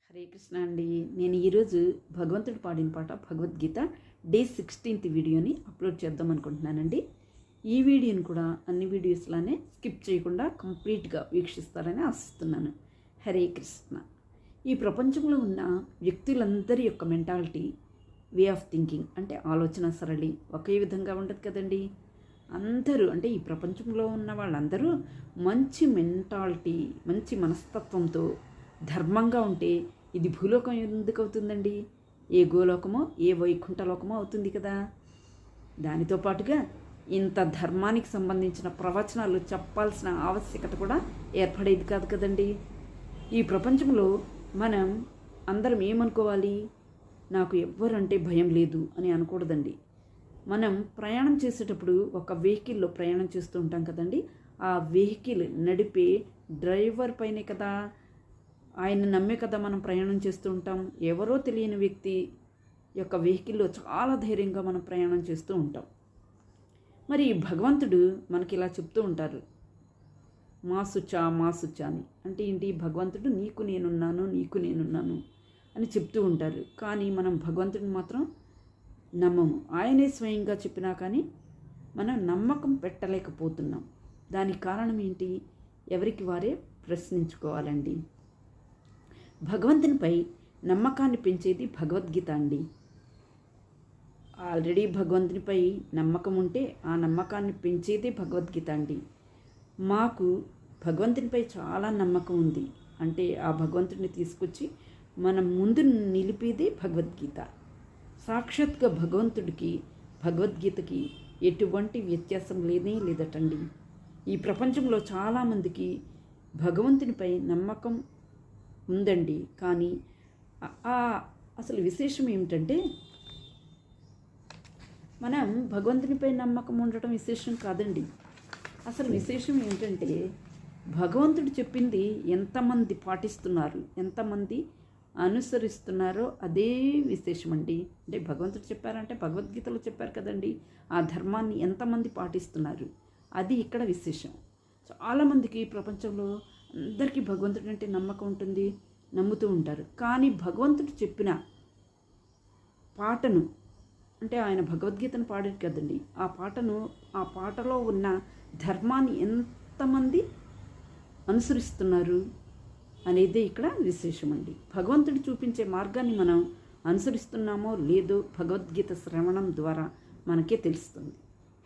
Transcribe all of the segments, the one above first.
హరే కృష్ణ అండి. నేను ఈరోజు భగవంతుడు పాడిన పాట భగవద్గీత డే 16th వీడియోని అప్లోడ్ చేద్దాం అనుకుంటున్నానండి. ఈ వీడియోని కూడా అన్ని వీడియోస్లానే స్కిప్ చేయకుండా కంప్లీట్గా వీక్షిస్తారని ఆశిస్తున్నాను. హరే కృష్ణ. ఈ ప్రపంచంలో ఉన్న వ్యక్తులందరి యొక్క మెంటాలిటీ, వే ఆఫ్ థింకింగ్ అంటే ఆలోచన సరళి ఒకే విధంగా ఉండదు కదండి. అందరూ అంటే ఈ ప్రపంచంలో ఉన్న వాళ్ళందరూ మంచి మెంటాలిటీ, మంచి మనస్తత్వంతో ధర్మంగా ఉంటే ఇది భూలోకం ఎందుకు అవుతుందండి? ఏ గోలోకమో ఏ వైకుంఠలోకమో అవుతుంది కదా. దానితో పాటుగా ఇంత ధర్మానికి సంబంధించిన ప్రవచనాలు చెప్పాల్సిన ఆవశ్యకత కూడా ఏర్పడేది కాదు కదండి. ఈ ప్రపంచంలో మనం అందరం ఏమనుకోవాలి? నాకు ఎవ్వరంటే భయం లేదు అని అనకూడదండి. మనం ప్రయాణం చేసేటప్పుడు ఒక వెహికల్లో ప్రయాణం చేస్తూ ఉంటాం కదండి. ఆ వెహికల్ నడిపే డ్రైవర్ పైనే కదా, ఆయన నమ్మే కదా మనం ప్రయాణం చేస్తూ ఉంటాం. ఎవరో తెలియని వ్యక్తి యొక్క వెహికల్లో చాలా ధైర్యంగా మనం ప్రయాణం చేస్తూ ఉంటాం. మరి భగవంతుడు మనకి ఇలా చెప్తూ ఉంటారు, మా సుచా అని. అంటే ఏంటి? భగవంతుడు నీకు నేనున్నాను అని చెప్తూ ఉంటారు. కానీ మనం భగవంతుడిని మాత్రం నమ్మము. ఆయనే స్వయంగా చెప్పినా కానీ మనం నమ్మకం పెట్టలేకపోతున్నాం. దానికి కారణం ఏంటి? ఎవరికి వారే ప్రశ్నించుకోవాలండి. భగవంతునిపై నమ్మకాన్ని పెంచేది భగవద్గీత అండి. ఆల్రెడీ భగవంతునిపై నమ్మకం ఉంటే ఆ నమ్మకాన్ని పెంచేదే భగవద్గీత అండి. మాకు భగవంతునిపై చాలా నమ్మకం ఉంది అంటే ఆ భగవంతుడిని తీసుకొచ్చి మనం ముందు నిలిపేదే భగవద్గీత. సాక్షాత్గా భగవంతుడికి భగవద్గీతకి ఎటువంటి వ్యత్యాసం లేదటండి. ఈ ప్రపంచంలో చాలామందికి భగవంతునిపై నమ్మకం ఉందండి. కానీ అసలు విశేషం ఏమిటంటే, మనం భగవంతునిపై నమ్మకం ఉండటం విశేషం కాదండి. అసలు విశేషం ఏమిటంటే, భగవంతుడు చెప్పింది ఎంతమంది పాటిస్తున్నారు, ఎంతమంది అనుసరిస్తున్నారో అదే విశేషం అండి. అంటే భగవంతుడు చెప్పారంటే భగవద్గీతలో చెప్పారు కదండి, ఆ ధర్మాన్ని ఎంతమంది పాటిస్తున్నారు అది ఇక్కడ విశేషం. చాలామందికి ప్రపంచంలో అందరికీ భగవంతుడు అంటే నమ్మకం ఉంటుంది, నమ్ముతూ ఉంటారు. కానీ భగవంతుడు చెప్పిన పాటను అంటే ఆయన భగవద్గీతను పాడారు కదండి, ఆ పాటలో ఉన్న ధర్మాన్ని ఎంతమంది అనుసరిస్తున్నారు అనేదే ఇక్కడ విశేషం అండి. భగవంతుడు చూపించే మార్గాన్ని మనం అనుసరిస్తున్నామో లేదో భగవద్గీత శ్రవణం ద్వారా మనకే తెలుస్తుంది.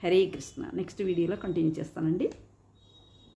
హరే కృష్ణ. నెక్స్ట్ వీడియోలో కంటిన్యూ చేస్తానండి.